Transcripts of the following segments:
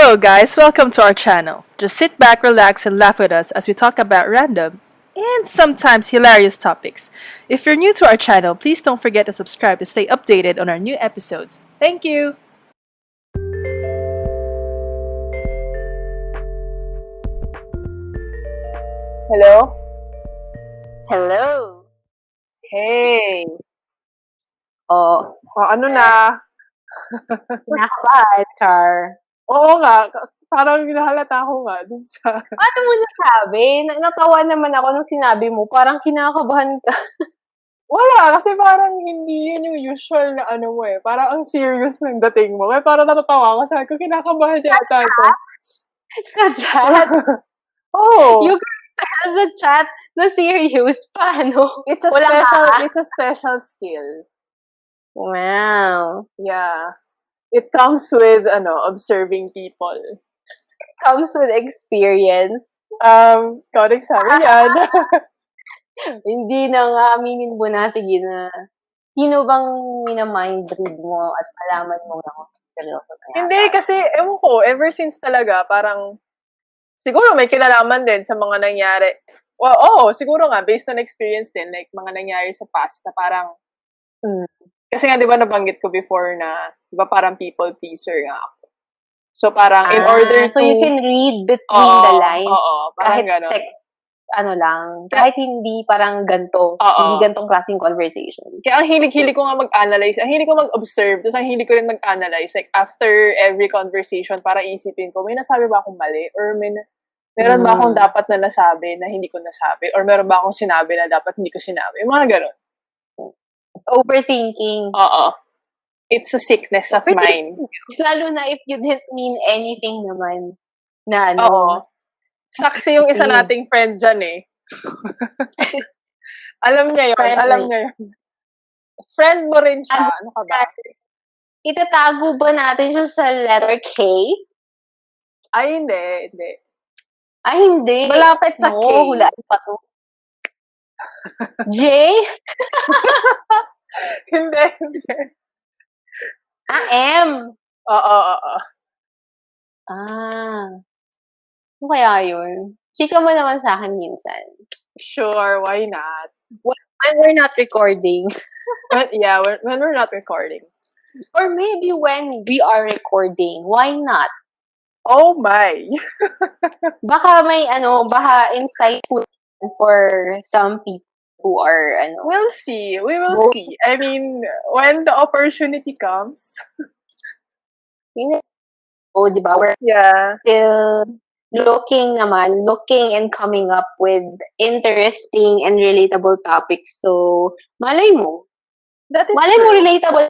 Hello, guys. Welcome to our channel. Just sit back, relax, and laugh with us as we talk about random and sometimes hilarious topics. If you're new to our channel, please don't forget to subscribe to stay updated on our new episodes. Thank you. Hello? Hello. Hey. Oh, Ano na? kinakabahan, Char. Oo nga. Parang nahalata ko nga dun sa... Paano mo nasabi? Natawa naman ako nung sinabi mo. Parang kinakabahan ka. Wala, kasi parang hindi yun yung usual na ano mo eh. Parang ang serious ng dating mo. Kaya parang natatawa ako. Sabi ko, kinakabahan yata ito. Sa chat? Oh, You can sa chat na serious. Paano? it's a Walang special, ha? it's a special skill. Wow. Yeah. It comes with, observing people. Comes with experience. Ikaw nagsabi yan. Hindi na nga, aminin mo na, sige na. Sino bang mina-mind read mo at alaman mo na kung seryoso na yan? Hindi, kasi, ewan ko, ever since talaga, parang, siguro may kinalaman din sa mga nangyari. Well, siguro nga, based on experience din, like, mga nangyari sa past na parang, kasi nga, di ba, nabanggit ko before na, di ba, parang people pleaser nga ako. So, parang, in order So to... you can read between the lines. Parang Kahit ganon. text, kahit hindi parang ganito, hindi gantong klaseng conversation. Kaya ang hilig-hilig ko nga mag-analyze, ang hilig ko mag-observe, tapos ang hilig ko rin mag-analyze. Like, after every conversation, para isipin ko, may nasabi ba akong mali? Or meron ba akong dapat na nasabi na hindi ko nasabi? Or meron ba akong sinabi na dapat hindi ko sinabi? Yung mga ganon. Overthinking. Oo. It's a sickness of mine. Lalo na if you didn't mean anything naman na Oo. Saksi yung isa nating friend dyan eh. Alam niya yun. Friend mo rin siya. Ano ka ba? Itatago ba natin siya sa letter K? Ay, hindi. Ay, hindi. Malapit sa K. Hulaan pa to. J? Hindi. M? Oo. Ano kaya yun? Chika mo naman sa akin minsan. Sure, why not? When we're not recording. When we're not recording. Or maybe when we are recording. Why not? Oh my! Baka insightful for some people who are, We'll see. We will see. I mean, when the opportunity comes. Di ba? We're still looking and coming up with interesting and relatable topics. So, malay mo. That is malay true. Mo relatable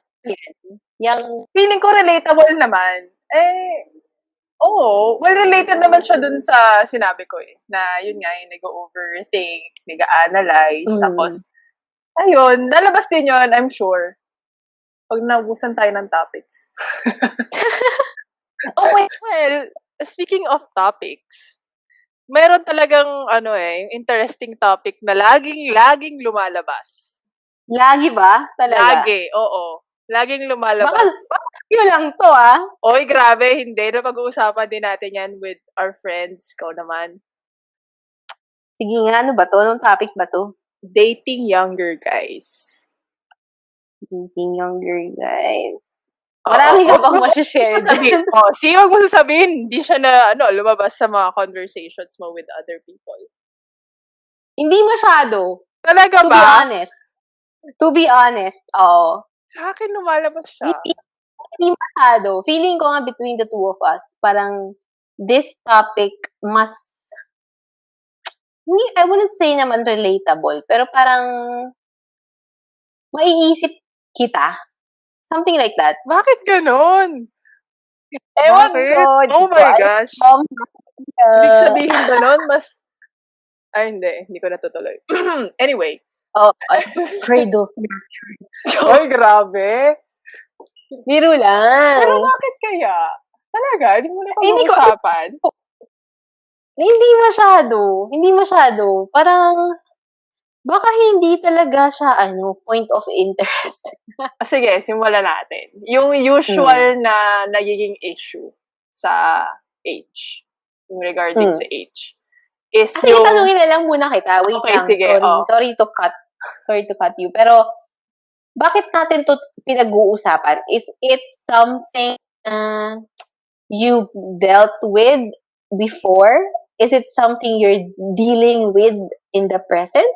yan. Feeling ko relatable naman. Related naman siya dun sa sinabi ko eh. Na yun nga, yung nag-overthink, nag-analyze, tapos, ayun, lalabas din yun, I'm sure. Pag naubusan tayo ng topics. Well, speaking of topics, meron talagang, yung interesting topic na laging lumalabas. Lagi ba? Talaga? Lagi, oo. Laging lumalabas. Baka yun lang to, Oy, grabe, hindi. Napag-uusapan din natin yan with our friends. Ikaw naman. Sige nga, ano ba to? Anong topic ba to? Dating younger guys. Dating younger guys. Marami ka bang masashare dyan? Sige, wag mo sasabihin. Hindi siya na, lumabas sa mga conversations mo with other people. Hindi masyado. Talaga ba? To be honest, oo. Sa akin, lumalabas siya. Hindi masyado. Feeling ko nga between the two of us, parang this topic I wouldn't say naman relatable, pero parang maiisip kita. Something like that. Bakit ganon? Ewan ko. Oh my gosh. Ibig sabihin ba nun, hindi ko natutuloy. Anyway. Cradle. Oy, grabe. Biro lang. Pero bakit kaya? Talaga? Hindi mo na pag-uusapan? Hindi masyado. Parang, baka hindi talaga siya, point of interest. Sige, simulan natin. Yung usual na nagiging issue sa age, yung regarding Hmm. sa age, is Sige, tanungin na lang muna kita. Wait Okay, lang. sige, oh. Sorry to cut you. Pero, bakit natin to pinag-uusapan? Is it something you've dealt with before? Is it something you're dealing with in the present?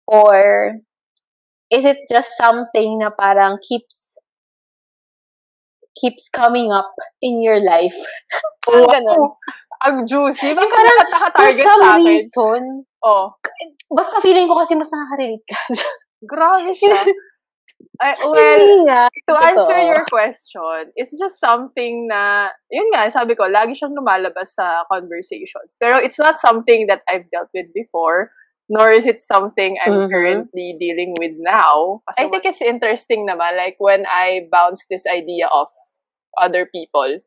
Or is it just something na parang keeps coming up in your life? Parang ganun. Ang juicy. Eh, Bakit parang for nakata-target some sa akin? reason, Oh, basta feeling ko kasi mas nakaka-relate ka. grabe siya. Well, Hindi nga. to answer Totoo. your question, it's just something na, yun nga, sabi ko, lagi siyang lumalabas sa conversations. Pero it's not something that I've dealt with before, nor is it something I'm Mhm. currently dealing with now. I think it's interesting naman, like when I bounce this idea off other people,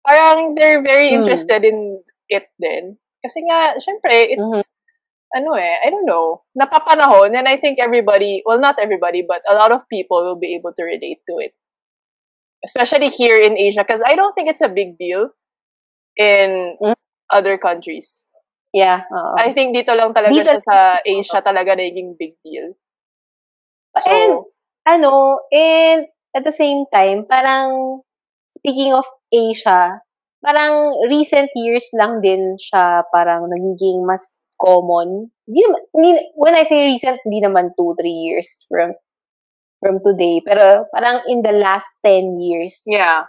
parang they're very interested in it din. Kasi nga, syempre, it's, I don't know, napapanahon, and I think everybody, well, not everybody, but a lot of people will be able to relate to it. Especially here in Asia, because I don't think it's a big deal in other countries. Yeah. Oo. I think dito lang talaga Dito siya sa Asia talaga naging big deal. And, So, and at the same time, parang, speaking of Asia, parang recent years lang din siya parang nagiging mas common. When I say recent, hindi naman 2-3 years from today. Pero parang in the last 10 years, yeah.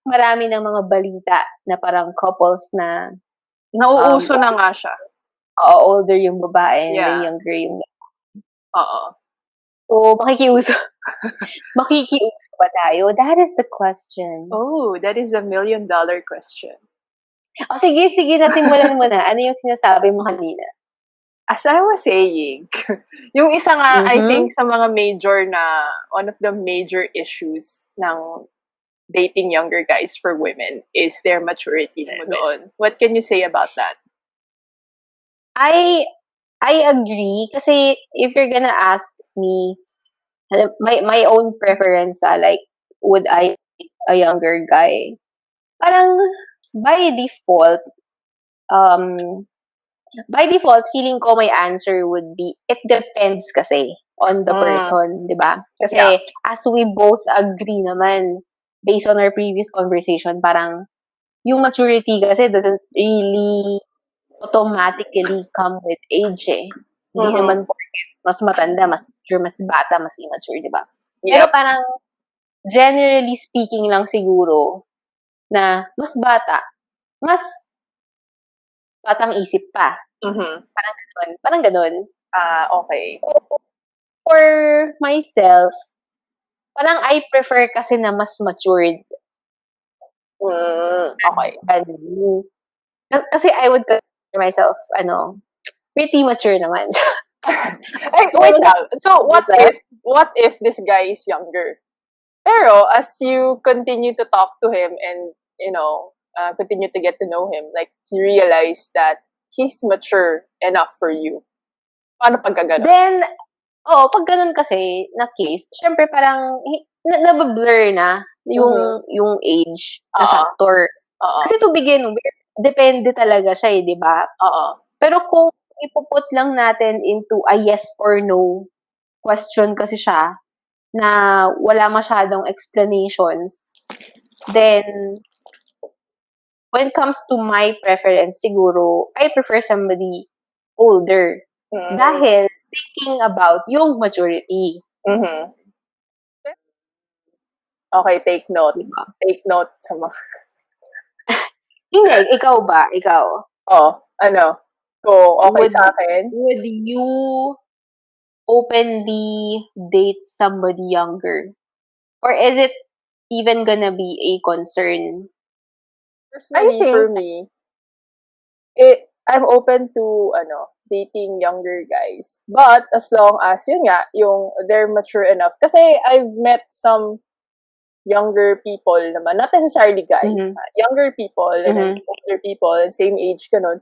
marami ng mga balita na parang couples na Nauuso na nga siya. older yung babae and then Yeah. younger yung Oo. So, makikiuso ba tayo? That is the question. Oh, that is a $1 million question. Sige, nasimulan mo na. Ano yung sinasabi mo kanina? As I was saying, yung isa nga, I Mhm. think sa mga one of the major issues ng dating younger guys for women is their maturity mo doon. What can you say about that? I agree kasi if you're gonna ask me, my own preference, like, would I date a younger guy? Parang by default, feeling ko my answer would be, it depends kasi on the person, di ba? Kasi Yeah. as we both agree naman, based on our previous conversation, parang yung maturity kasi doesn't really automatically come with age eh. Hindi naman porket mas matanda, mas mature, mas bata, mas immature, di ba? Pero Yep. parang, generally speaking lang siguro, na mas batang isip pa. Mhm. Parang ganun. Okay. For myself, parang I prefer kasi na mas matured. Okay. Kasi I would consider myself, pretty mature naman. Wait lang. So, what if this guy is younger? Pero, as you continue to talk to him and, continue to get to know him, like, you realize that he's mature enough for you. Paano pagka ganun? Then, pag ganun kasi, na case, syempre parang, nabablur na yung age na factor. Kasi to begin with, depende talaga siya di ba? Pero kung ipuput lang natin into a yes or no question kasi siya, na wala masyadong explanations, then, when it comes to my preference, siguro, I prefer somebody older. Dahil, thinking about yung maturity. Okay, take note. Diba? Take note sa mga... Hindi, ikaw ba? Ikaw? Kung okay sa akin? Would you openly date somebody younger? Or is it even gonna be a concern? Personally, for me, I'm open to, dating younger guys. But, as long as, yun nga, they're mature enough. Kasi, I've met some younger people naman, not necessarily guys, younger people, and then older people, same age, ganun.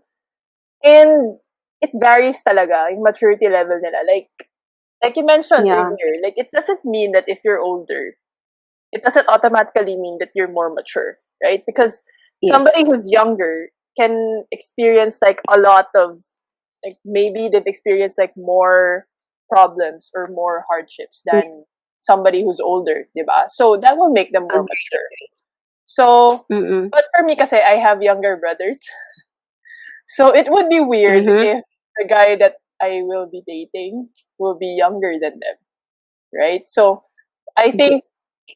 And, it varies talaga, yung maturity level nila. Like you mentioned earlier, like, it doesn't mean that if you're older, it doesn't automatically mean that you're more mature, right? Because Yes. somebody who's younger can experience like a lot of, like maybe they've experienced like more problems or more hardships than somebody who's older, diba? So that will make them more mature. So, Mm-mm. but for me kasi I have younger brothers. So it would be weird Mhm. if the guy that I will be dating will be younger than them, right? So I think,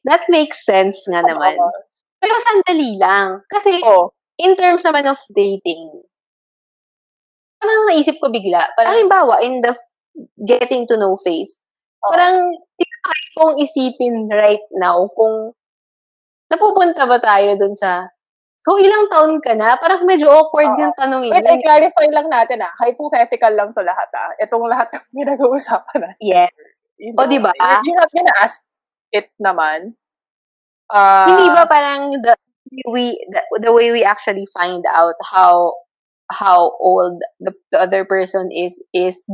That makes sense nga naman. uh, Pero sandali lang. Kasi, oh, in terms naman of dating, parang naisip ko bigla, parang halimbawa, in the getting to know phase, parang tinatry kong isipin right now kung napupunta ba tayo dun sa, so ilang taon ka na? Parang medyo awkward yung tanongin wait, yun. i-clarify lang natin hypothetical lang to lahat Itong lahat ng pinag-uusapan natin. Yes. You O, diba? You're not gonna ask it naman. Hindi ba parang the way we actually find out how old the other person is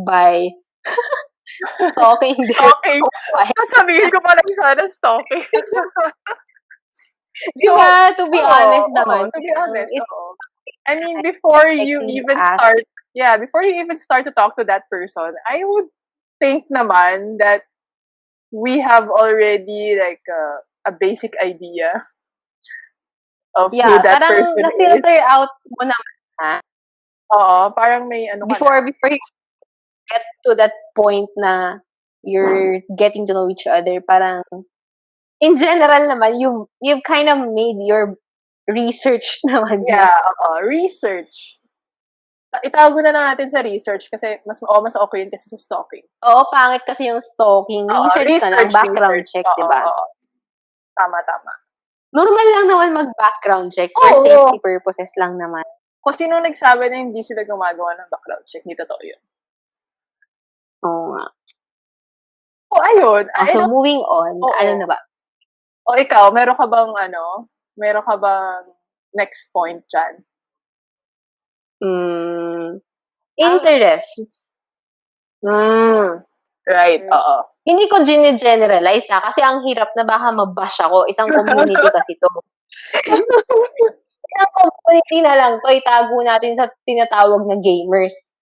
by stalking their Stalking. profile. Sasabihin ko pala sana stalking. Diba? To be honest naman. To be honest, It's I mean, before you like even ask. before you even start to talk to that person, I would think naman that we have already like a basic idea of who that parang person na-filter is. out mo naman na Oo, parang may ano ka before na. you get to that point na you're getting to know each other, parang in general naman, you've kind of made your research naman na. Yeah, research. Itawag na lang natin sa research kasi mas okay yun kasi sa stalking. Oo, pangit kasi yung stalking. Research na lang, background check, di ba? Tama. Normal lang naman mag-background check for Oo. safety purposes lang naman. Kung sino nagsabi na hindi sila gumagawa ng background check, hindi totoo yun. Oo nga. Oh, ayun. So, moving on, ano na ba? O ikaw, meron ka bang next point dyan? Interests. Right, oo. Hindi ko gine-generalize kasi ang hirap na baka mabash ako. Isang community kasi to. Isang community na lang to, itago natin sa tinatawag na gamers.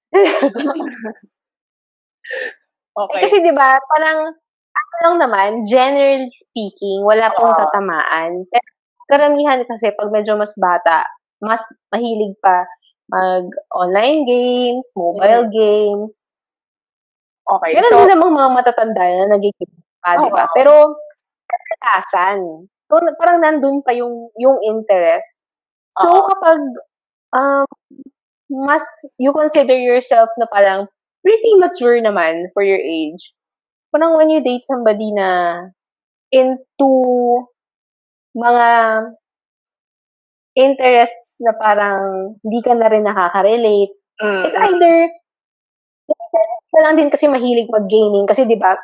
Okay. Kasi di ba parang, ano lang naman, generally speaking, wala pong tatamaan. Pero karamihan kasi pag medyo mas bata, mas mahilig pa mag-online games, mobile games. Okay, Meron din namang mga matatanda na nagiging pa, di ba? Pero, kadalasan, so, parang nandun pa yung interest. So, kapag mas you consider yourself na parang pretty mature naman for your age, parang when you date somebody na into mga interests na parang hindi ka na rin nakaka-relate, it's either ka lang din kasi mahilig mag-gaming kasi 'di ba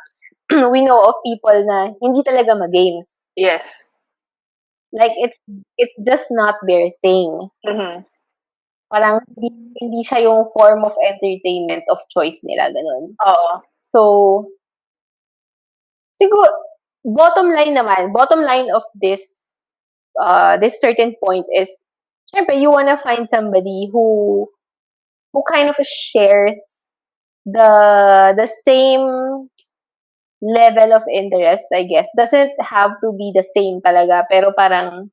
we know of people na hindi talaga mag-games. Yes. Like it's just not their thing. Parang hindi siya yung form of entertainment of choice nila, ganun. So, siguro bottom line of this this certain point is syempre you wanna find somebody who kind of shares the same level of interest, I guess. Doesn't have to be the same talaga, pero parang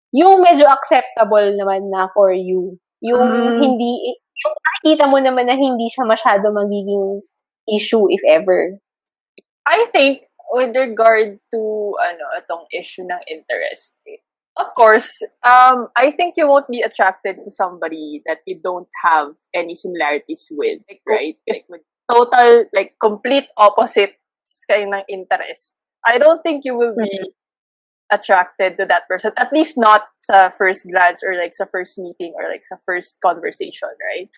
yung medyo acceptable naman na for you. Yung hindi, yung nakikita mo naman na hindi siya masyado magiging issue if ever. I think with regard to itong issue ng interest, of course, I think you won't be attracted to somebody that you don't have any similarities with, like, right? If with total, like, complete opposites kayo ng interest, I don't think you will be attracted to that person, at least not sa first glance or like sa first meeting or like sa first conversation, right?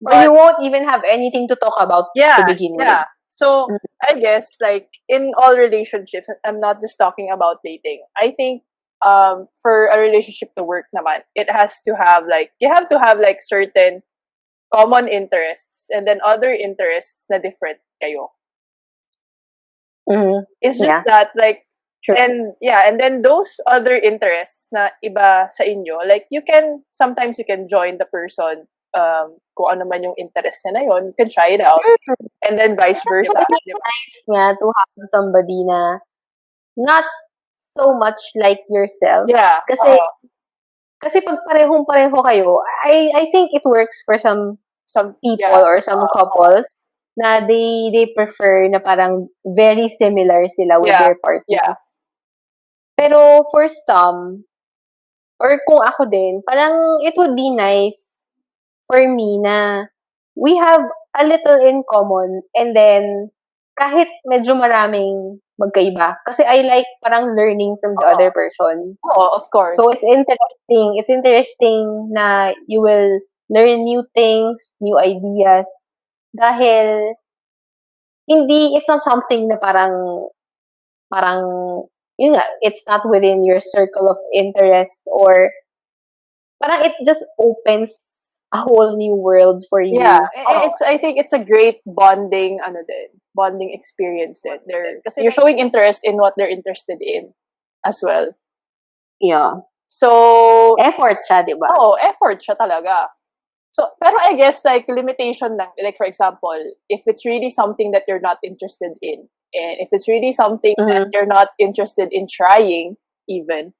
Or you won't even have anything to talk about to begin with. Yeah. So, I guess, like, in all relationships, I'm not just talking about dating. I think, for a relationship to work naman, it has to have, like, you have to have, like, certain common interests and then other interests na different kayo. It's just that, like, True. And then those other interests na iba sa inyo, like sometimes you can join the person kung ano man yung interest niya na yun, you can try it out. And then vice versa. It's nice nga to have somebody na not so much like yourself. Yeah. Kasi pag parehong-pareho kayo, I think it works for some people or some couples na they prefer na parang very similar sila with their partner. Yeah. Pero for some, or kung ako din, parang it would be nice for me na we have a little in common and then kahit medyo maraming magkaiba. Kasi I like parang learning from the other person. Oh, of course. So it's interesting. It's interesting na you will learn new things, new ideas. Dahil it's not something na parang yun nga, it's not within your circle of interest or parang it just opens a whole new world for you. Yeah, I think it's a great bonding experience din. Kasi you're showing interest in what they're interested in as well. Yeah. So, effort siya, di ba? Oo, effort siya talaga. So, pero I guess like limitation lang, like for example, if it's really something that you're not interested in, and if it's really something that you're not interested in trying even,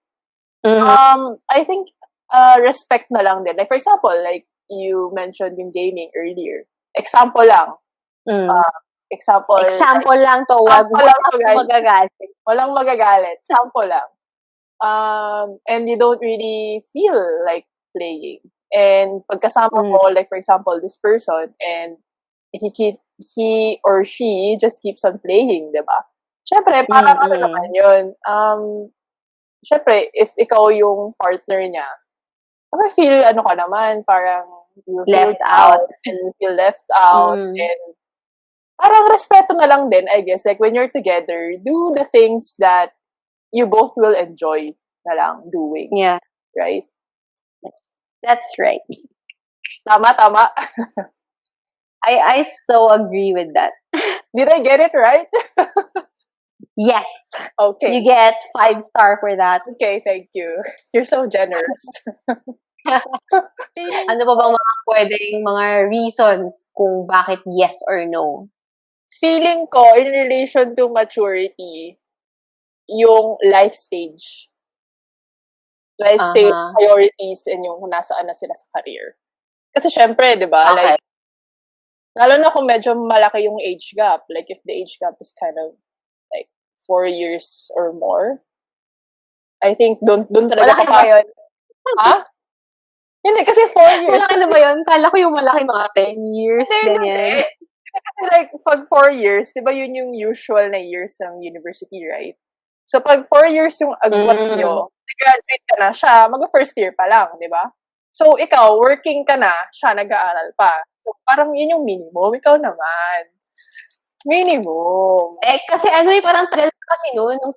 I think respect na lang din. Like for example, like you mentioned yung gaming earlier. Example lang. Example lang to. Wag magagalit. Walang magagalit. Sample lang. And you don't really feel like playing. And pagkasama mo, like for example, this person, and he or she just keeps on playing, di ba? Siyempre, parang ano naman yun. Siyempre, if ikaw yung partner niya, feel ano ka naman, parang you feel left out. And you feel left out. And parang respeto na lang din, I guess. Like when you're together, do the things that you both will enjoy na lang doing. Yeah. Right? That's right. Tama. I so agree with that. Did I get it right? Yes. Okay. You get 5-star for that. Okay, thank you. You're so generous. Ano pa bang mga reasons kung bakit yes or no? Feeling ko, in relation to maturity, yung life stage. Life stage priorities and yung nasaan na sila sa career. Kasi syempre, di ba? Okay. Like, lalo na kung medyo malaki yung age gap. Like, if the age gap is kind of like 4 years or more, I think doon talaga malaki ba yun? Ha? Hindi, kasi 4 years. Malaki na ba yun? Kala ko yung malaki mga 10 years. Hindi. Kasi like, pag 4 years, di ba yun yung usual na years ng university, right? So, pag 4 years yung agwat nyo, graduate ka na, siya, mag-first year pa lang, di ba? So, ikaw, working ka na, siya, nag-aaral pa. So, parang yun yung minimum. Ikaw naman. Minimum. Kasi parang tagal kasi noon, nung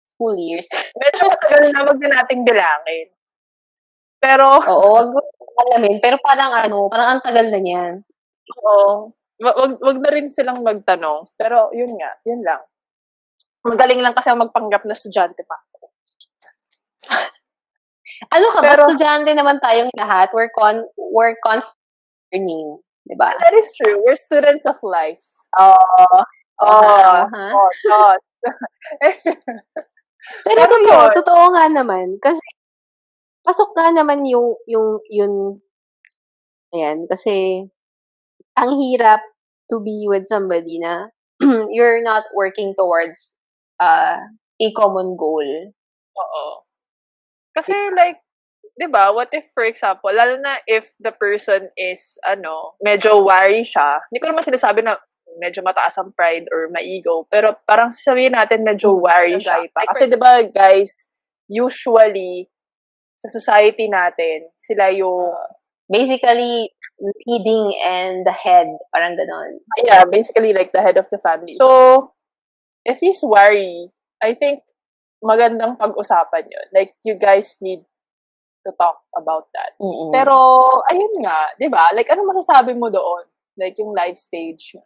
school years. Medyo matagal na, wag na nating bilangin. Pero, oo, wag alamin. Pero parang ang tagal na niyan. Oo. Wag na rin silang magtanong. Pero, yun lang. Magaling lang kasi magpanggap na estudyante pa. Estudyante naman tayong lahat. We're constantly learning. Diba? That is true. We're students of life. God. Pero totoo nga naman. Kasi, pasok nga naman yung ayan, kasi, ang hirap to be with somebody na you're not working towards a common goal. Oo. Kasi like, di ba, what if, for example, lalo na if the person is, medyo wary siya, hindi ko naman sinasabi na medyo mataas ang pride or ma-ego, pero parang sabihin natin medyo wary siya. Kasi di ba, guys, usually, sa society natin, sila yung basically leading and the head, parang ganon. Yeah, basically like the head of the family. So, if he's wary, I think magandang pag-usapan yun. Like, you guys need to talk about that. Mm-mm. Pero, ayun nga, di ba? Like, ano masasabi mo doon? Like, yung life stage.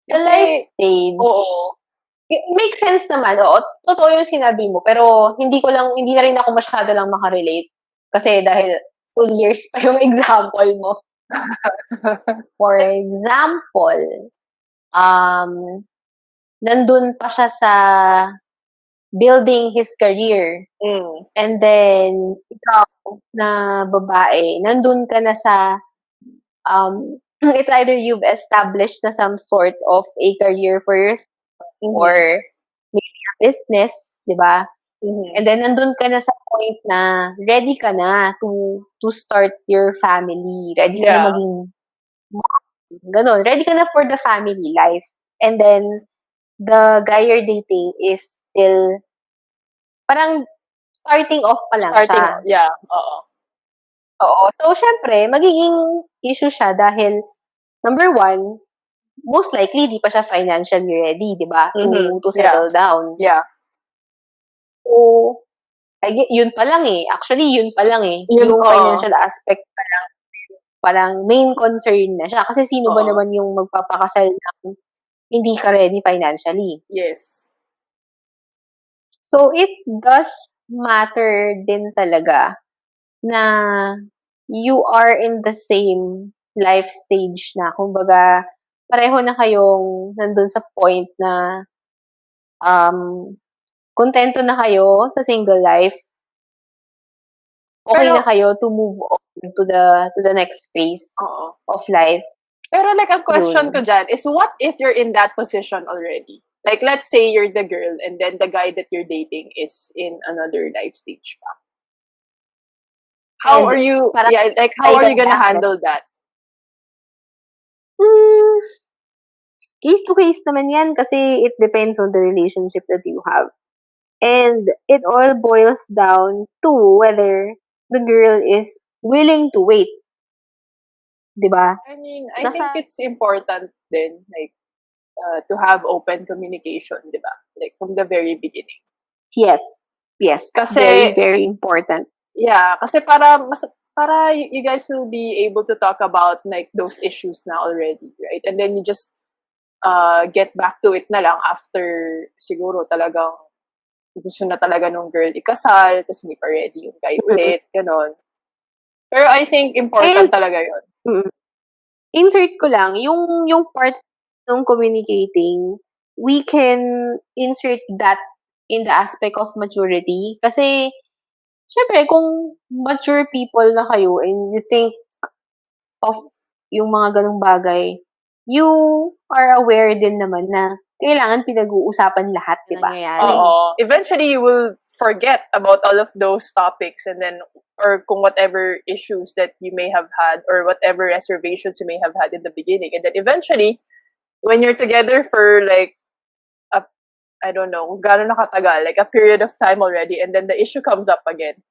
The life stage? Oo. Makes sense naman, oo. Totoo yung sinabi mo, pero hindi na rin ako masyado lang makarelate. Kasi dahil school years pa yung example mo. For example, nandun pa siya sa building his career. And then, ikaw na babae, nandun ka na sa, it's either you've established na some sort of a career for yourself or maybe a business, di ba? And then, nandun ka na sa point na ready ka na to start your family. Ready ka na maging mom. Ganon. Ready ka na for the family life. And then, the guy you're dating is still parang starting off pa lang siya. Yeah, oo. Oo. So, syempre, magiging issue siya dahil, number one, most likely, di pa siya financially ready, di ba? To settle down. Yeah. So, yun pa lang eh. Actually, yun pa lang eh. Yung financial aspect pa lang, parang main concern na siya. Kasi sino ba naman yung magpapakasal ng hindi ka ready financially? Yes. So, it does matter din talaga na you are in the same life stage na. Kumbaga, pareho na kayong nandun sa point na kontento na kayo sa single life. Okay na kayo to move on to the next phase of life. Pero like, ang question ko dyan is, what if you're in that position already? Like, let's say you're the girl and then the guy that you're dating is in another life stage pa. How are you gonna handle that? Case to case naman yan kasi it depends on the relationship that you have. And it all boils down to whether the girl is willing to wait. Diba? I mean, I think it's important then, like, to have open communication, diba? Like, from the very beginning. Yes. Kasi, very, very important. Yeah, kasi para you guys will be able to talk about like those issues na already, right? And then you just get back to it na lang after siguro talagang gusto na talaga nung girl ikasal, tapos hindi pa ready yung guy ulit, ganon. Pero I think important talaga yun. Insert ko lang, yung part ng communicating, we can insert that in the aspect of maturity. Kasi, syempre, kung mature people na kayo and you think of yung mga ganong bagay, you are aware din naman na kailangan pinag-uusapan lahat, di ba? Eventually, you will forget about all of those topics and then, or kung whatever issues that you may have had or whatever reservations you may have had in the beginning. And then eventually, when you're together for like, I don't know, gano'n na katagal, like a period of time already, and then the issue comes up again.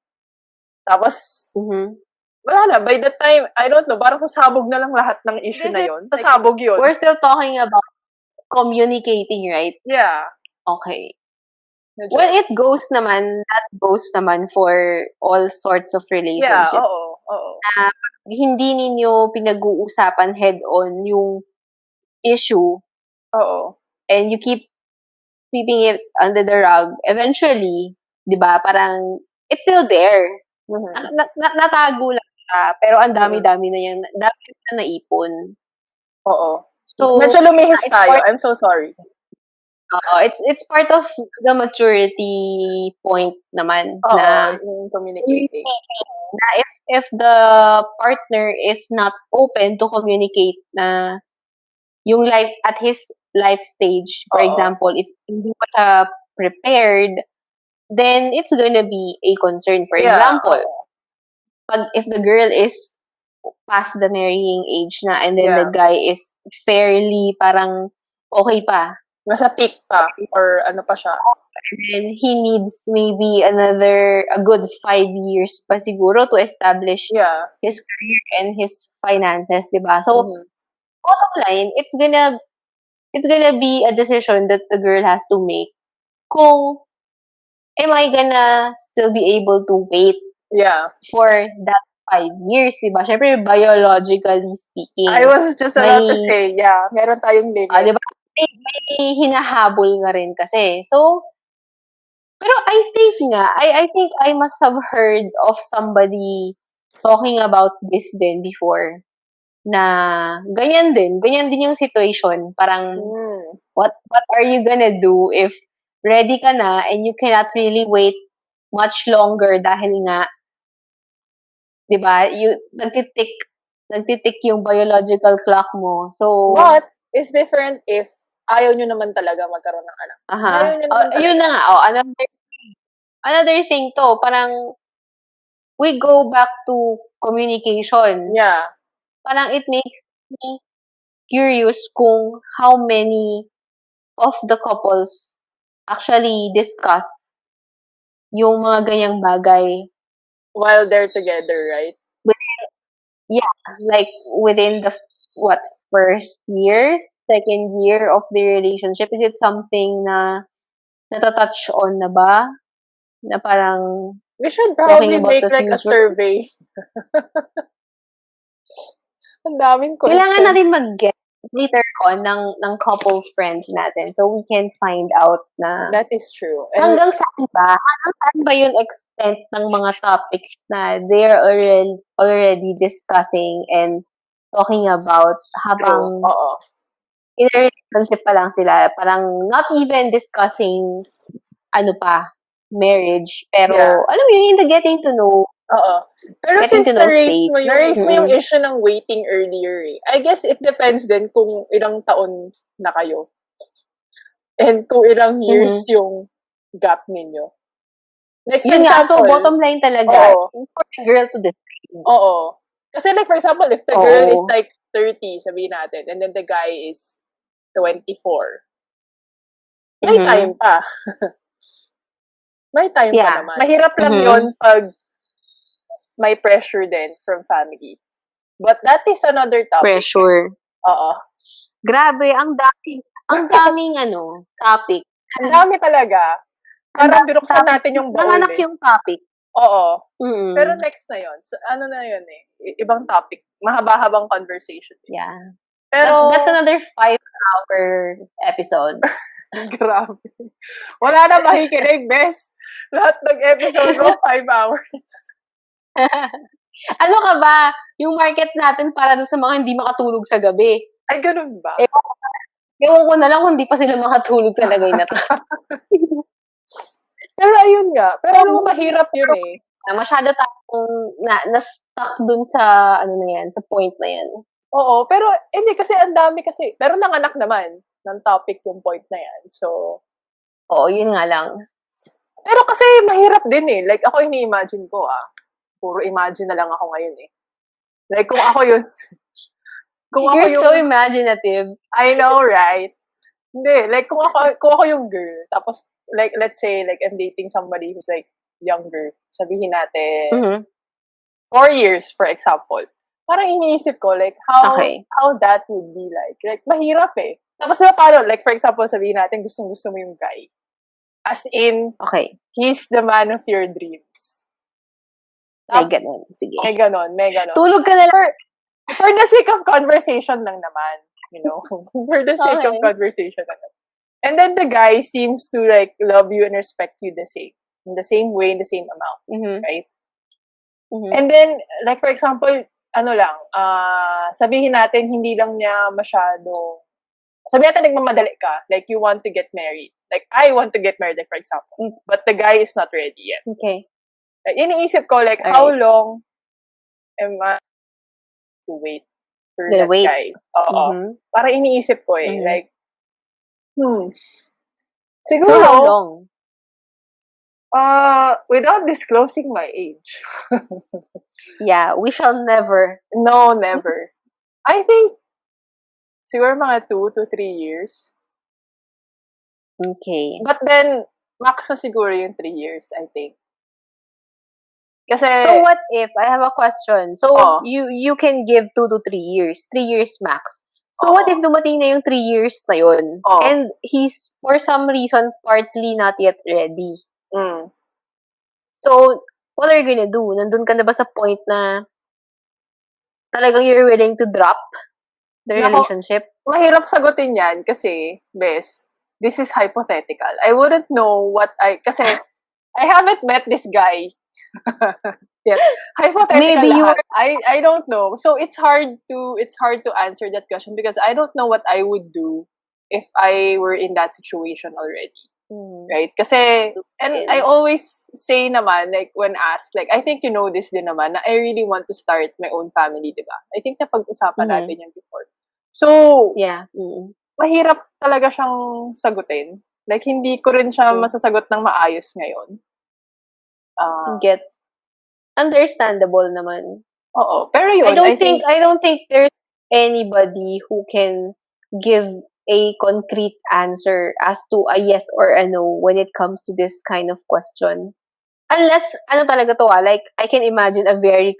Tapos, wala na. By that time, I don't know, parang sasabog na lang lahat ng issue na yun. Sasabog yun. We're still talking about communicating, right? Yeah. Okay. Well, that goes naman for all sorts of relationships. Yeah, oo. Hindi ninyo pinag-uusapan head-on yung issue. Oo. And you keep sweeping it under the rug. Eventually, di ba, parang, it's still there. Natago lang siya, pero ang dami-dami na yan, dami na naipon. Oo. So, medyo lumihis tayo. I'm so sorry. It's part of the maturity point naman. Na communicating. Na if the partner is not open to communicate na yung life at his life stage, for example, if hindi pa siya prepared, then it's gonna be a concern. For example, if the girl is past the marrying age na and then the guy is fairly parang okay pa. Nasa peak pa or ano pa siya. And then he needs maybe a good 5 years pa siguro to establish his career and his finances, diba? So, bottom line, it's gonna be a decision that the girl has to make. Kung, am I gonna still be able to wait for that 5 years, diba? Syempre, biologically speaking. I was just about to say, meron tayong limit. Diba? may hinahabol nga rin kasi. So, pero I think I must have heard of somebody talking about this din before na ganyan din yung situation. Parang, what are you gonna do if ready ka na and you cannot really wait much longer dahil nga, 'di ba, nagtitik yung biological clock mo. So, But, it's different if ayaw nyo naman talaga magkaroon ng anak. Ayaw nyo naman talaga. yun na nga. Another thing to, parang we go back to communication. Yeah. Parang it makes me curious kung how many of the couples actually discuss yung mga ganyang bagay While they're together, right? like within the first year, second year of the relationship. Is it something na natatouch on na ba? Na parang We should probably about make the like a future. survey. Ang daming questions. kailangan natin mag-get later on ng couple friends natin so we can find out na That is true. And hanggang saan ba yung extent ng mga topics na they're already discussing and talking about habang oo. in a relationship pa lang sila. Parang not even discussing marriage. Pero, Yeah. alam mo yun, in the getting to know. Oo. Pero Getting since to know na-raise stage. mo yung issue ng waiting earlier eh. I guess it depends din kung ilang taon na kayo. And kung ilang years yung gap ninyo. Like, for Yun nga, example, so bottom line talaga, for the girl to decide. Oo. Kasi like, for example, if the girl is like 30, sabihin natin, and then the guy is 24, may time pa. May time pa naman. Mahirap lang yon pag may pressure din from family. But that is another topic. Pressure. Oo. Grabe, ang daming topic. Ang dami talaga. Parang binuksan natin yung bowl Nanganak yung topic. Oo. Pero next na yon. So, ano na yun eh. Ibang topic. Mahaba-habang conversation. Yeah. Pero That's another 5-hour episode. Grabe. Wala na makikinig, bes. Lahat ng episode mo, 5 hours. Ano ka ba? Yung market natin para doon sa mga hindi makatulog sa gabi. Ay, ganun ba? Ewan ko na lang kung hindi pa sila makatulog sa lagay na to. Pero ayun nga. Pero alam mo, mahirap yun eh. Masyado tayong na-stuck dun sa, sa point na yan. Oo, pero hindi kasi ang dami kasi. Pero nanganak naman ng topic yung point na yan. So, oo, yun nga lang. Pero kasi mahirap din eh. Like, ako ini-imagine ko puro imagine na lang ako ngayon eh. Like, kung ako yun. You're so imaginative. I know, right? Hindi, like, kung ako yung girl, tapos, like, let's say, like, I'm dating somebody who's like, younger. Sabihin natin, 4 years, for example. Parang iniisip ko, like, how that would be like. Like, mahirap eh. Tapos na paano, like, for example, sabihin natin, gustong-gusto mo yung guy. As in, he's the man of your dreams. May ganon. Sige. May ganon. Tulog ka na lang. For the sake of conversation lang naman. You know? For the sake of conversation lang naman. And then the guy seems to like love you and respect you the same. In the same way, in the same amount. Right? And then, like for example, sabihin natin, hindi lang niya masyado, sabihin natin nagmamadali ka, like you want to get married. Like, I want to get married, like, for example. But the guy is not ready yet. Okay. Like, iniisip ko, like, how long am I to wait for that guy? Oo. Para iniisip ko eh. Like, siguro, so how long? Without disclosing my age. Yeah, we shall never. No, never. I think, siguro mga 2 to 3 years. Okay. But then, max na siguro yung 3 years, I think. Kasi, so what if, I have a question. So, you can give 2 to 3 years. 3 years max. So, what if dumating na yung 3 years na yun? And he's, for some reason, partly not yet ready. So, what are you gonna do? Nandun ka na ba sa point na talagang you're willing to drop the Nako, relationship. mahirap sagutin yan kasi, bes, this is hypothetical. I wouldn't know kasi I haven't met this guy yet. Hypothetical Maybe you lahat. I don't know. So it's hard to answer that question because I don't know what I would do if I were in that situation already. Right? Kasi, and I always say naman, like, when asked, like, I think you know this din naman, na I really want to start my own family, di ba? I think napag-usapan natin yan before. So, yeah. mahirap talaga siyang sagutin. Like, hindi ko rin siya masasagot ng maayos ngayon. Gets understandable naman. Oo. Pero yun, I don't think there's anybody who can give a concrete answer as to a yes or a no when it comes to this kind of question. Unless, talaga to like, I can imagine a very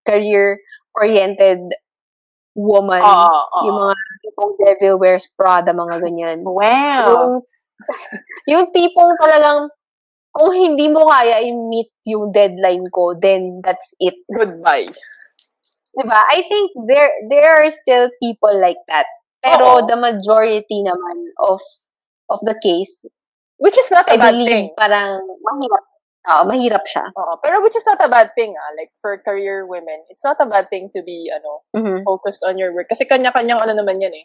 career-oriented woman. Yung mga tipong Devil Wears Prada, mga ganyan. Wow! Yung tipong talagang, kung hindi mo kaya i-meet yung deadline ko, then that's it. Goodbye. Diba? I think there are still people like that. Pero the majority naman of the case, which is not a bad believe thing. Parang mahirap siya. Pero which is not a bad thing, like for career women, it's not a bad thing to be focused on your work. Kasi kanya-kanyang naman yan eh.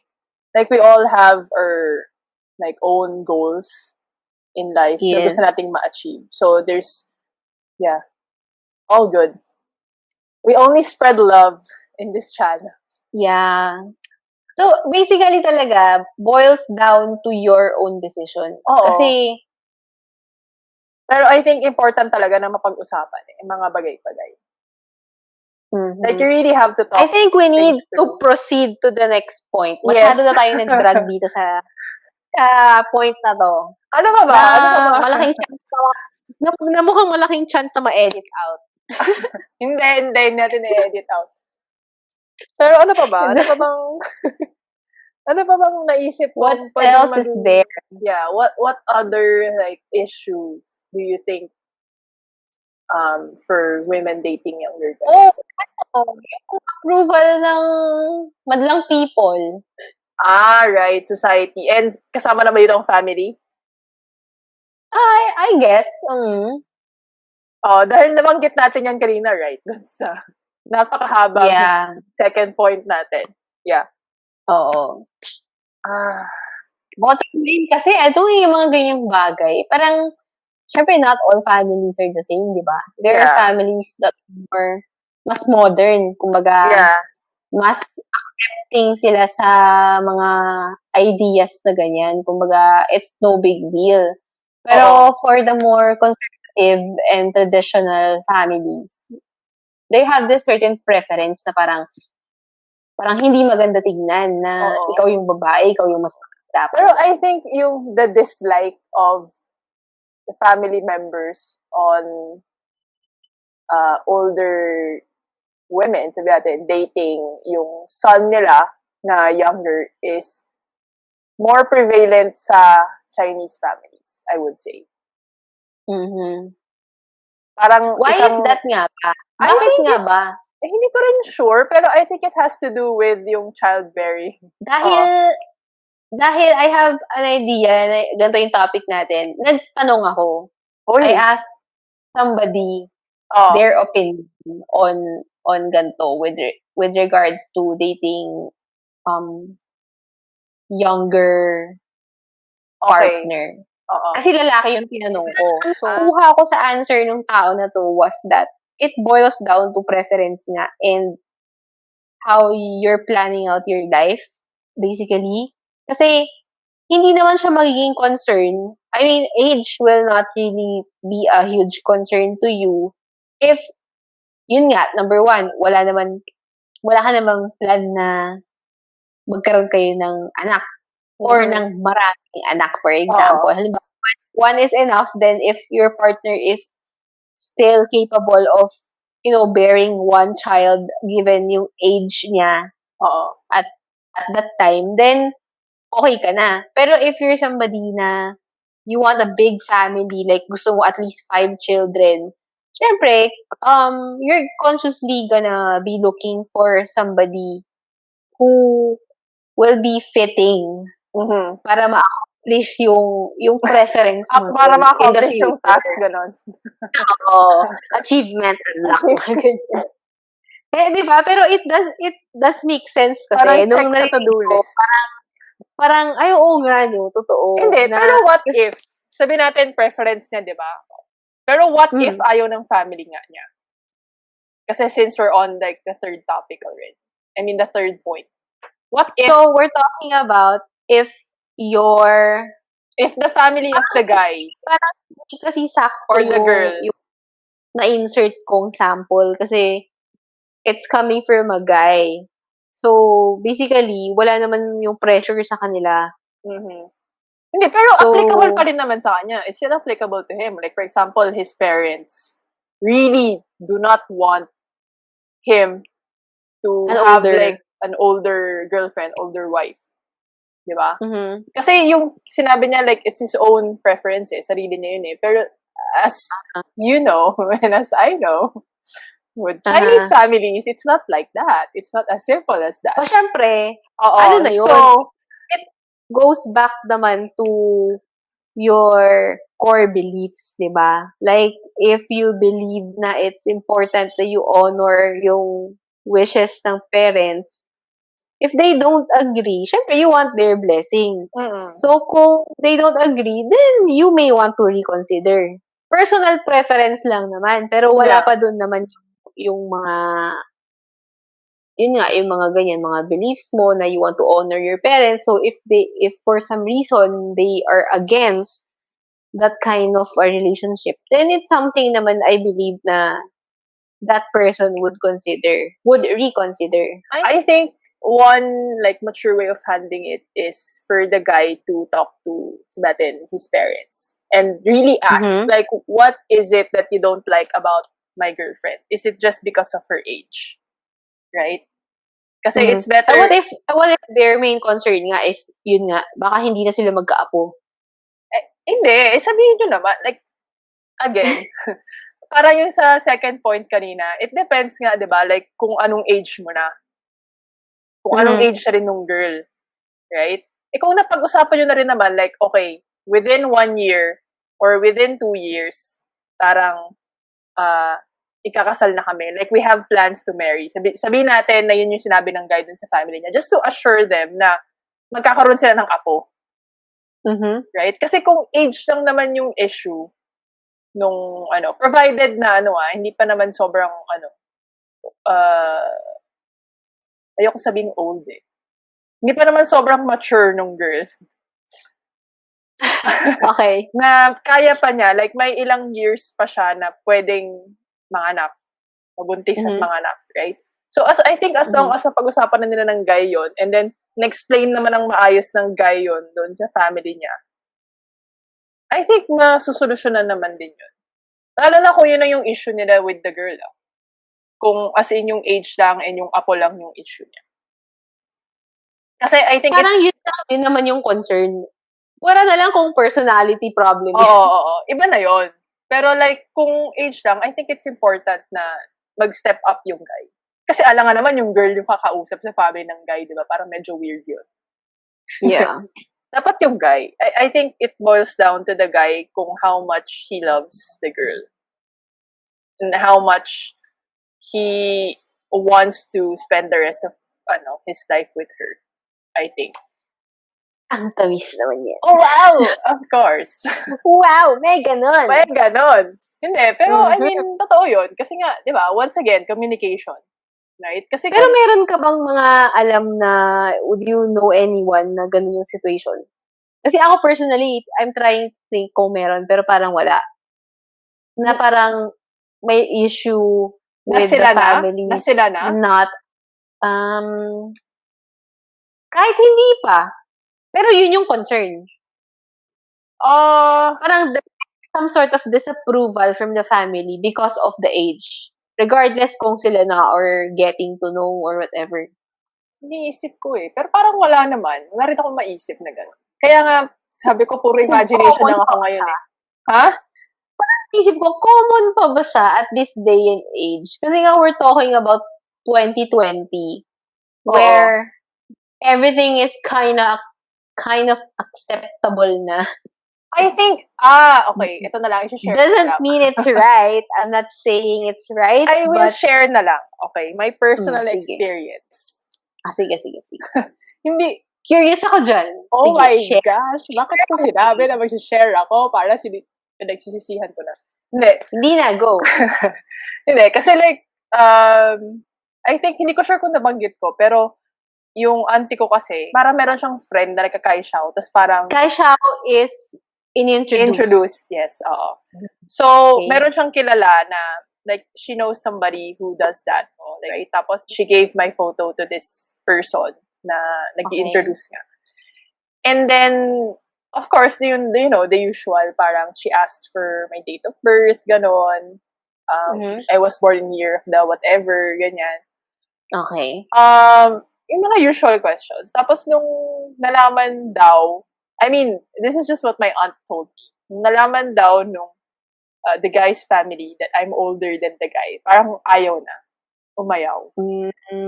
Like we all have our like own goals in life na gusto nating ma-achieve. So there's all good. We only spread love in this channel. Yeah. So, basically talaga, boils down to your own decision. Oo. Kasi, pero I think important talaga na mapag-usapan yung mga bagay-bagay. Like, you really have to talk. I think we need to proceed to the next point. Masyado na tayo nag-drag dito sa point na to. Ano pa ba? Malaking chance na mukhang malaking chance na ma-edit out. hindi natin i-edit out. Pero ano pa ba? Ano pa bang naisip mo? What else is there? Yeah, what other like issues do you think for women dating younger guys? Yung approval ng madlang people. Right, society. And kasama na ba dito ang family? I guess. Dahil nabanggit natin yan kanina, right? Dun sa napakahabang second point natin. Yeah. Oo. Bottom line kasi, yung mga ganyang bagay, parang, syempre, not all families are the same, di ba? There are families that are mas modern, kumbaga, mas accepting sila sa mga ideas na ganyan. Kumbaga, it's no big deal. Pero for the more conservative and traditional families, they have this certain preference na parang hindi maganda tignan na ikaw yung babae, ikaw yung mas maganda. Pero I think the dislike of the family members on older women, sabi natin, dating yung son nila na younger is more prevalent sa Chinese families, I would say. Parang why is that nga ba? Bakit nga ba? Hindi ko rin sure, pero I think it has to do with yung childbearing. Dahil I have an idea na ganito yung topic natin. Nagtanong ako. I asked somebody their opinion on ganito with regards to dating younger partner. Kasi lalaki yung tinanong ko. So, kuha ko sa answer ng tao na to was that it boils down to preference nga and how you're planning out your life, basically. Kasi, hindi naman siya magiging concern. I mean, age will not really be a huge concern to you if, yun nga, number one, wala ka namang plan na magkaroon kayo ng anak or ng maraming anak, for example. Halimbawa, one is enough, then if your partner is still capable of, bearing one child given yung age niya at that time, then okay ka na. Pero if you're somebody na you want a big family, like gusto mo at least 5 children, syempre, you're consciously gonna be looking for somebody who will be fitting para ma-accomplish yung preference mo Para in the ma-accomplish yung future. task, ganon. Oo. Achievement unlocked. Di ba? Pero it does make sense kasi. Parang check Nung na narinig to-do ko, list. parang, ay, oo nga, no, totoo. Hindi, pero what if, sabi natin preference niya, di ba? Pero what if ayaw ng family nga niya? Kasi since we're on like the third topic already. I mean, the third point. What if... So, we're talking about if the family of the guy... Parang hindi kasi sakto or the girl. Yung na-insert kong sample kasi it's coming from a guy. So, basically, wala naman yung pressure sa kanila. Hindi, pero applicable pa rin naman sa kanya. It's still applicable to him. Like, for example, his parents really do not want him to have like an older girlfriend, older wife. Di ba? Kasi yung sinabi niya, like, it's his own preference eh. Sarili niya yun eh. Pero as you know, and as I know, with Chinese families, it's not like that. It's not as simple as that. O, syempre, ano na yun? So, it goes back naman to your core beliefs, di ba? Like, if you believe na it's important that you honor yung wishes ng parents, if they don't agree, syempre, you want their blessing. So, kung they don't agree, then you may want to reconsider. Personal preference lang naman, pero wala pa dun naman yung mga, yun nga, yung mga ganyan, mga beliefs mo na you want to honor your parents. So, if for some reason, they are against that kind of a relationship, then it's something naman I believe na that person would reconsider. I think one like mature way of handling it is for the guy to talk to his parents and really ask like, what is it that you don't like about my girlfriend? Is it just because of her age? Right? Kasi it's better. What if their main concern nga is, yun nga, baka hindi na sila magkaapo? Hindi. Sabihin nyo naman. Like, again, para yung sa second point kanina, it depends nga, di ba? Like, kung anong age mo na. Kung anong age na rin nung girl. Right? Kung napag-usapan nyo na rin naman, like, okay, within 1 year or within 2 years, parang, ikakasal na kami. Like, we have plans to marry. Sabihin natin na yun yung sinabi ng guy dun sa family niya. Just to assure them na magkakaroon sila ng apo. Right? Kasi kung age lang naman yung issue nung provided na hindi pa naman sobrang ayoko sabihin old eh. Hindi pa naman sobrang mature nung girl. Okay. Na kaya pa niya, like may ilang years pa siya na pwedeng manganak, mabuntis at manganak, right? So I think as long as pag-usapan na nila ng guy yon, and then na-explain naman ng maayos ng guy yon doon sa family niya, I think masusolusyonan naman din yun. Lalo na kung yun na yung issue nila with the girl. Kung as in yung age lang and yung apo lang yung issue niya. Kasi I think parang yun lang din naman yung concern. Wala na lang kung personality problem. Oo. Iba na yon. Pero like, kung age lang, I think it's important na mag-step up yung guy. Kasi alam nga naman yung girl yung kakausap sa family ng guy, di ba? Parang medyo weird yun. Yeah. Dapat yung guy. I think it boils down to the guy kung how much he loves the girl. And how much he wants to spend the rest of his life with her. I think. Ang tamis naman yan. Oh, wow! Of course. Wow! May ganon. May ganon. Hindi, pero I mean, totoo yun. Kasi nga, di ba, once again, communication. Right? Kasi pero meron ka bang mga alam na, would you know anyone na ganun yung situation? Kasi ako personally, I'm trying to think kung meron, pero parang wala. Na parang may issue with the family. Na sila na? Not, kahit hindi pa. Pero yun yung concern. Parang some sort of disapproval from the family because of the age. Regardless kung sila na or getting to know or whatever. Iniisip ko eh. Pero parang wala naman. Wala rin akong maisip na gano'n. Kaya nga, sabi ko, puro imagination lang ako ngayon eh. Ha? Parang isip ko, common pa ba siya at this day and age? Kasi nga we're talking about 2020 where everything is kind of acceptable na. I think, okay, ito na lang, i-share ko na Doesn't lang. mean it's right. I'm not saying it's right, I will but share na lang, okay, my personal sige. experience. Sige. Hindi, Curious ako dyan. oh Sige, my share. gosh, bakit ko sinabi na mag-share ako para pinagsisisihan ko na? Hindi. Hindi na, go. Hindi, kasi like, I think, hindi ko sure kung nabanggit ko, pero yung auntie ko kasi, parang meron siyang friend na nagka-Kaishaw, tapos parang Kaishaw is introduce, yes, oo. So, Okay. meron siyang kilala na, like, she knows somebody who does that, right? Tapos, she gave my photo to this person na nag-introduce nga. And then, of course, you know, the usual, parang she asked for my date of birth, ganon. I was born in year of the whatever, ganyan. Okay. Yung mga usual questions. Tapos nung nalaman daw, I mean, this is just what my aunt told me. Nung nalaman daw nung the guy's family that I'm older than the guy, parang ayaw na. Umayaw.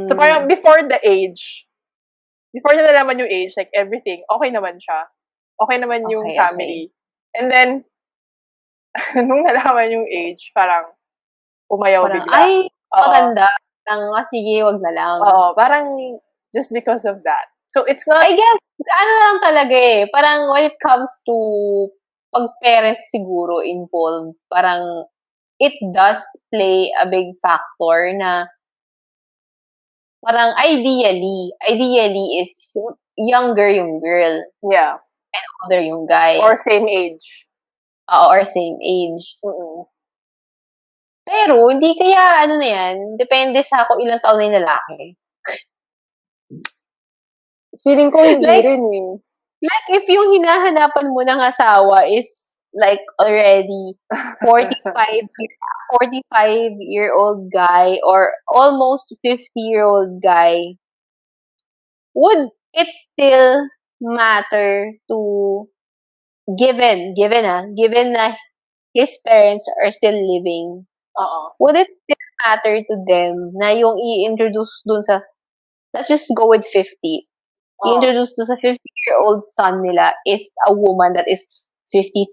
So parang before na nalaman yung age, like everything, okay naman siya. Okay naman yung Okay, family. And then, nung nalaman yung age, parang umayaw Parang, bigla. ay, Oo. matanda. Sige, wag na lang. Oo, parang just because of that. So it's not, I guess, ano lang talaga eh. Parang when it comes to pag-parents siguro involved, parang it does play a big factor na parang ideally is younger yung girl, yeah, older yung guy. or same age. Or same age. Pero, hindi kaya, ano na yan, depende sa kung ilang taon na yung lalaki. Feeling ko hindi Like- rin eh. Like, if yung hinahanapan mo ng asawa is like already 45-year-old guy or almost 50-year-old guy, would it still matter to given na his parents are still living, would it still matter to them na yung i-introduce dun sa, let's just go with 50, i-introduce dun sa 50-year-old son nila is a woman that is 52.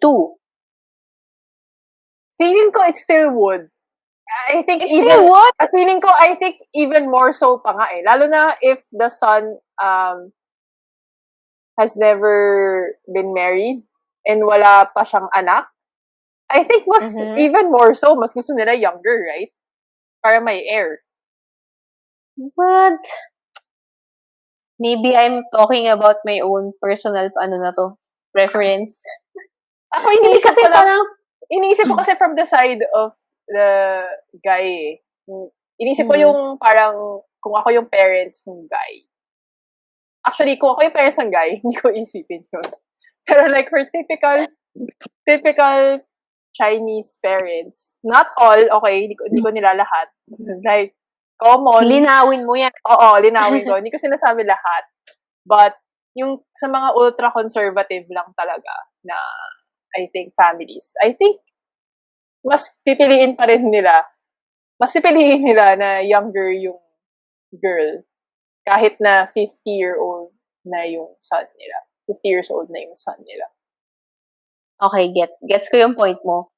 Feeling ko it still would. I think It still would? Feeling ko, I think even more so pa nga eh. Lalo na if the son has never been married and wala pa siyang anak. I think mas even more so, mas gusto nila younger, right? Para may heir. But, maybe I'm talking about my own personal, preference. Ako Hindi kasi parang, iniisip ko kasi from the side of the guy eh. Iniisip ko yung parang, kung ako yung parents ng guy. Actually, kung ako yung parents ng guy, hindi ko isipin yun. Pero like for typical Chinese parents, not all, okay, hindi ko nila lahat. Like, common. linawin mo yan. Oo, linawin ko. Hindi ko sinasabi lahat. But, yung sa mga ultra-conservative lang talaga na, I think, families. I think, mas pipiliin nila na younger yung girl. Kahit na 50-year-old na yung son nila. 50 years old na yung son nila. Okay, gets ko yung point mo.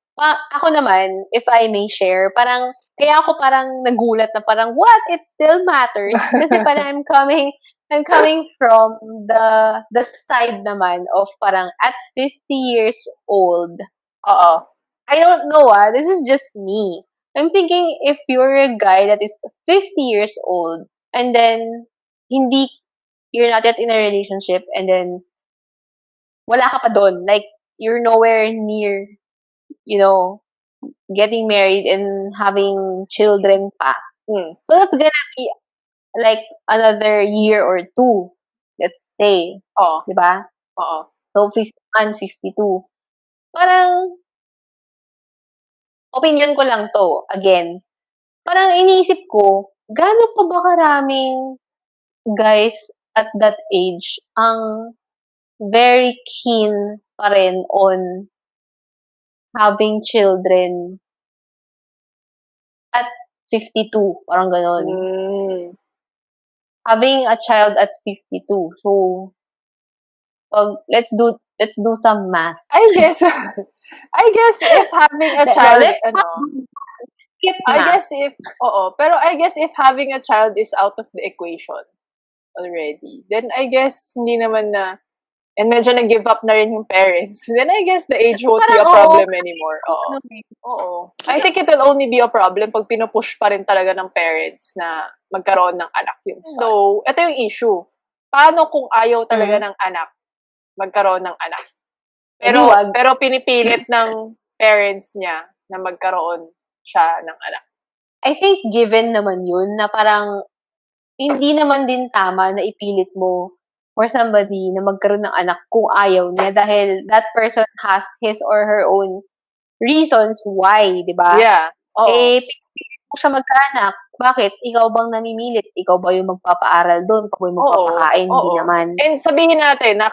Ako naman, if I may share, kaya ako parang nagulat na parang, what? It still matters. Kasi parang I'm coming from the side naman of parang at 50 years old. I don't know, this is just me. I'm thinking if you're a guy that is 50 years old and then you're not yet in a relationship and then wala ka pa doon. Like, you're nowhere near, getting married and having children pa. So that's gonna be like another year or two, let's say. Diba? So, 51, 52. Parang, opinion ko lang to, again. Parang iniisip ko, gaano pa ba karaming guys at that age ang very keen pa rin on having children at 52, parang ganon. having a child at 52. So, let's do some math. I guess if having a No, child, let's skip I math. guess pero I guess if having a child is out of the equation already, then I guess hindi naman na, and medyo nag-give up na rin yung parents, then I guess the age won't be a Parang, problem anymore. Oo. eh. Oo. I think it will only be a problem pag pinupush pa rin talaga ng parents na magkaroon ng anak yung son. So, ito yung issue. Paano kung ayaw talaga ng anak magkaroon ng anak? Pero pinipilit ng parents niya na magkaroon siya ng anak. I think given naman yun na parang hindi naman din tama na ipilit mo for somebody na magkaroon ng anak kung ayaw niya dahil that person has his or her own reasons why, di ba? Yeah. Oo. Pinipilit mo siya magkaanak. Bakit? Ikaw bang namimilit? Ikaw ba yung magpapaaral doon? Ikaw ba yung magpapakain? Hindi naman. And sabihin natin na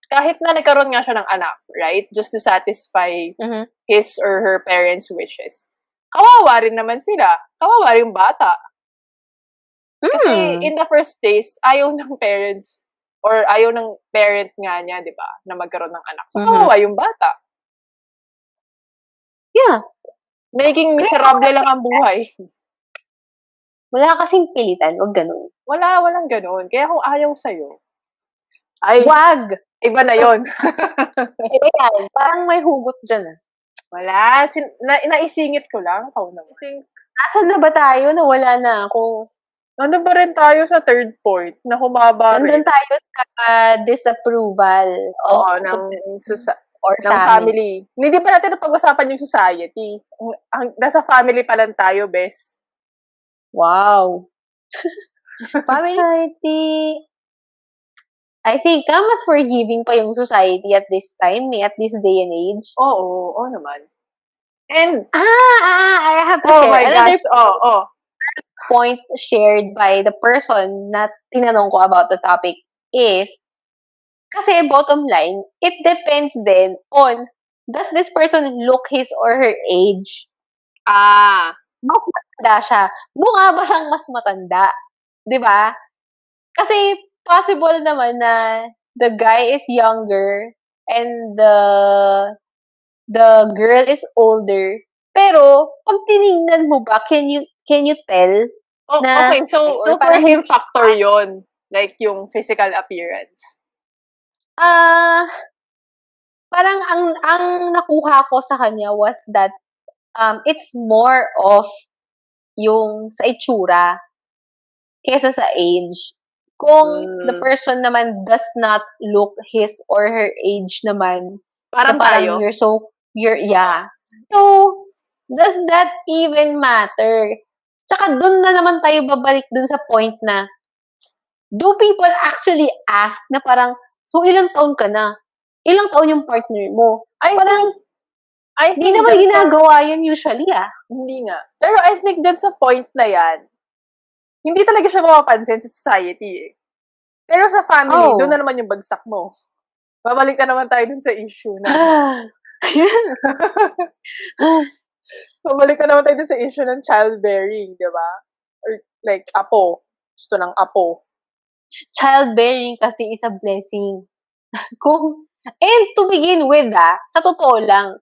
kahit na nagkaroon nga siya ng anak, right? Just to satisfy his or her parents' wishes. Kawawa rin naman sila. Kawawa rin yung bata. Kasi in the first place, ayaw ng parents or ayaw ng parent nga niya, di ba, na magkaroon ng anak. So, kawawa yung bata. Yeah. Naging miserable lang ang buhay. Wala kasing pilitan. Huwag ganun. Walang ganun. Kaya kung ayaw sa'yo, wag! Iba na yon. Iba yan. Parang may hugot dyan. Wala. Naisingit ko lang. Ikaw naman. Asan na ba tayo na wala na ako? Nandun pa rin tayo sa third point na humaba rin. Nandun tayo sa disapproval of ng family. Hindi pa natin napag-usapan yung society. Nasa family pa lang tayo, bes. Wow. Society. I think mas forgiving pa yung society at this time, at this day and age. Oo naman. And I have to share another point shared by the person na tinanong ko about the topic is, kasi bottom line, it depends then on, does this person look his or her age? Mas matanda siya. Mukha ba siyang mas matanda? Diba? Kasi possible naman na the guy is younger and the girl is older. Pero, pag tinignan mo ba, can you tell? Okay, so for him, factor yon, like yung physical appearance. Parang ang nakuha ko sa kanya was that it's more of yung sa itsura kesa sa age. Kung the person naman does not look his or her age naman, parang tayo. Yeah. So, does that even matter? Tsaka dun na naman tayo babalik dun sa point na, do people actually ask na parang, so ilang taon ka na? Ilang taon yung partner mo? Hindi naman ginagawa yun usually, Hindi nga. Pero I think dun sa point na yan, hindi talaga siya mapapansin sa society Pero sa family, dun na naman yung bagsak mo. Babalik na naman tayo dun sa issue na. Babalik na naman tayo dun sa issue ng childbearing, di ba? Or like, apo. Gusto ng apo. Childbearing kasi is a blessing. And to begin with, sa totoo lang,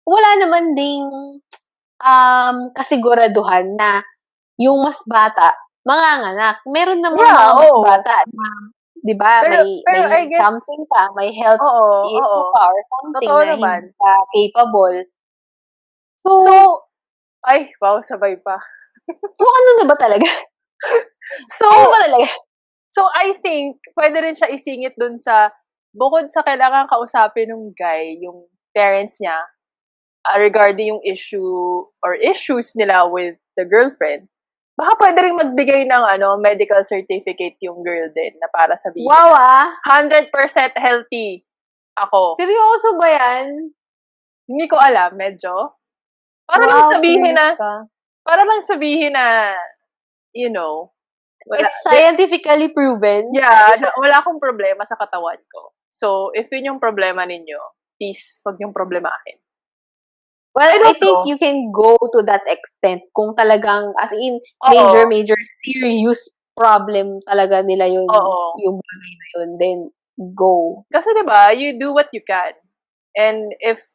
wala naman ding kasiguraduhan na yung mas bata, manganganak. Meron naman mga mas bata na, di ba, may guess, something ka, may health issue ka or something na hindi ka capable. So, ay, wow, sabay pa. So, ano na ba talaga? Ano ba talaga? So, I think, pwede rin siya isingit dun sa, bukod sa kailangan kausapin ng guy, yung parents niya, regarding yung issue or issues nila with the girlfriend, baka pwede rin magbigay ng medical certificate yung girl din na para sabihin. Wow, 100% healthy ako. Seryoso ba yan? Hindi ko alam, medyo. Para lang sabihin na, you know, it's scientifically proven. Yeah, wala akong problema sa katawan ko. So, if yun yung problema ninyo, please, wag yung problemahin. Well, I think you can go to that extent kung talagang, as in, major serious problem talaga nila yung Oo. bagay na yun, then go. Kasi diba, you do what you can. And if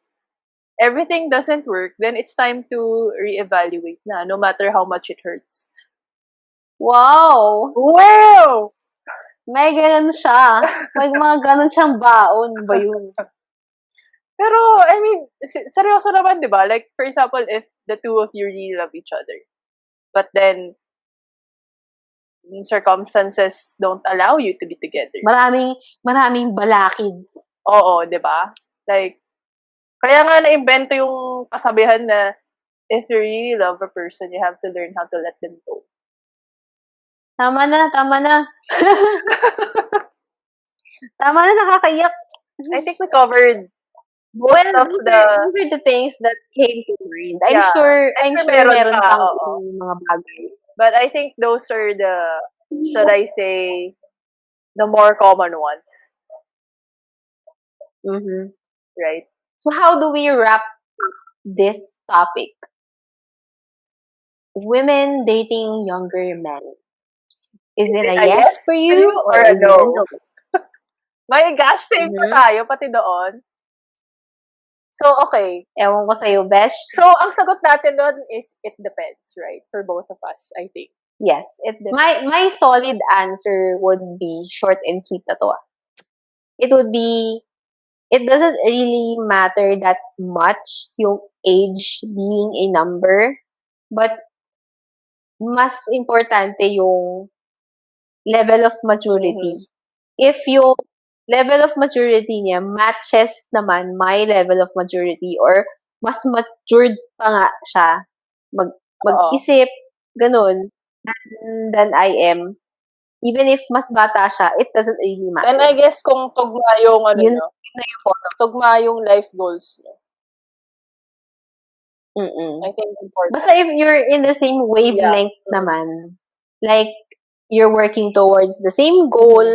everything doesn't work, then it's time to reevaluate na, no matter how much it hurts. Wow! Wow! May ganun siya. May mga ganun siyang baon ba yun? Pero, I mean, seryoso naman, di ba? Like, for example, if the two of you really love each other, but then, circumstances don't allow you to be together. Maraming balakid. Oo, di ba? Like, kaya nga na-invento yung kasabihan na, if you really love a person, you have to learn how to let them go. Tama na. Tama na, nakakaiyak. I think we covered Well, of those are the things that came to mind. I'm Yeah. sure meron pa, pang oo. mga bagay. But I think those are the, should I say, the more common ones, Mm-hmm. right? So how do we wrap this topic? Women dating younger men. Is it a yes for you or is it a no? My gosh, same pa Mhm. tayo, pati doon. So, okay. Ewan ko sa'yo, Besh. So, ang sagot natin doon is, it depends, right? For both of us, I think. Yes, it depends. My solid answer would be short and sweet na to. It would be, it doesn't really matter that much yung age being a number, but mas importante yung level of maturity. If yung level of maturity niya matches naman my level of maturity or mas matured pa nga siya mag-isip, ganun, than I am, even if mas bata siya, it doesn't really matter. And I guess kung tugma yung Yun nyo, tugma yung life goals nyo. I think important. Basta if you're in the same wavelength naman, like, you're working towards the same goal,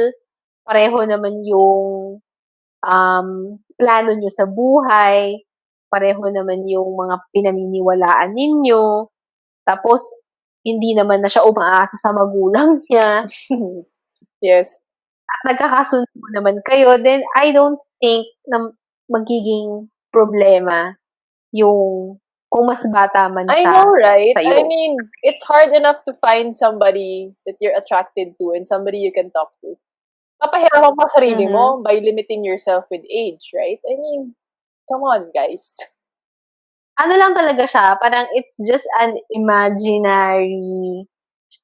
pareho naman yung plano nyo sa buhay, pareho naman yung mga pinaniniwalaan ninyo, tapos, hindi naman na siya umaasa sa magulang niya. Yes. At nagkakasundo naman kayo, then I don't think na magiging problema yung kung mas bata man I siya know, right? sa'yo. I mean, it's hard enough to find somebody that you're attracted to and somebody you can talk to. Papahirapan mo sarili mo by limiting yourself with age, right? I mean, come on, guys. Ano lang talaga siya, parang it's just an imaginary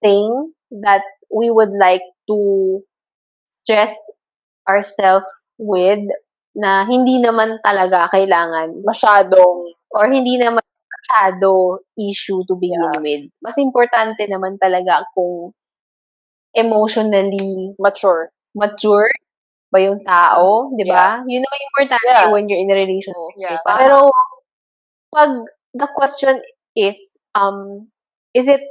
thing that we would like to stress ourselves with na hindi naman talaga kailangan Masyadong, or hindi naman masyado issue to begin with. Mas importante naman talaga kung emotionally mature ba yung tao, di ba? Yun ang importante when you're in a relationship. Yeah. Pero, pag the question is it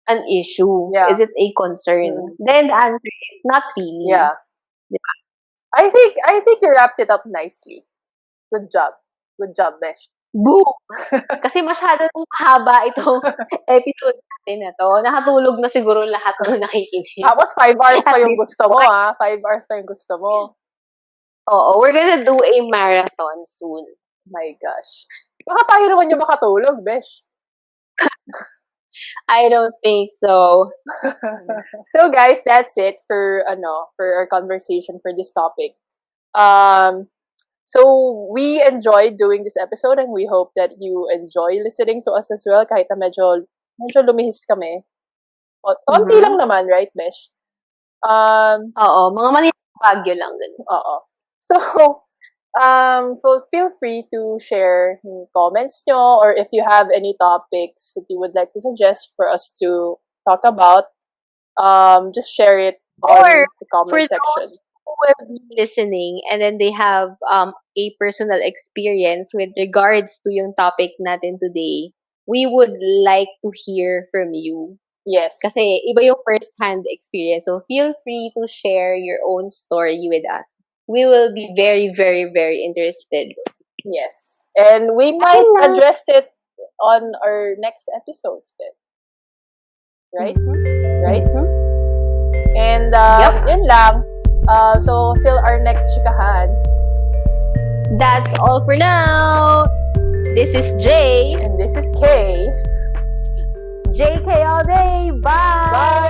an issue? Yeah. Is it a concern? Then the answer is not really. Yeah. Diba? I think you wrapped it up nicely. Good job. Good job, Besh. Boom! Kasi masyado nang mahaba itong episode natin na to. Nakatulog na siguro lahat ng nakikinig. Tapos 5 hours pa yung gusto mo, ha? 5 hours pa yung gusto mo. Oo, we're gonna do a marathon soon. My gosh. Baka tayo naman yung makatulog, Besh. I don't think so. So guys, that's it for our conversation for this topic. So we enjoyed doing this episode and we hope that you enjoy listening to us as well kahit na medyo lumihis kami. Konti lang naman, right, Besh? Oo, mga maliit bagyo lang din. Oo. So feel free to share comments nyo or if you have any topics that you would like to suggest for us to talk about, just share it on the comment section. Who will be listening and then they have a personal experience with regards to yung topic natin today, we would like to hear from you. Yes. Kasi iba yung first-hand experience. So feel free to share your own story with us. We will be very, very, very interested. Yes. And we might address it on our next episodes then. Right? Right? And, Yup. yun lang. So, till our next chikahan. That's all for now. This is Jay. And this is Kay. JK all day. Bye. Bye!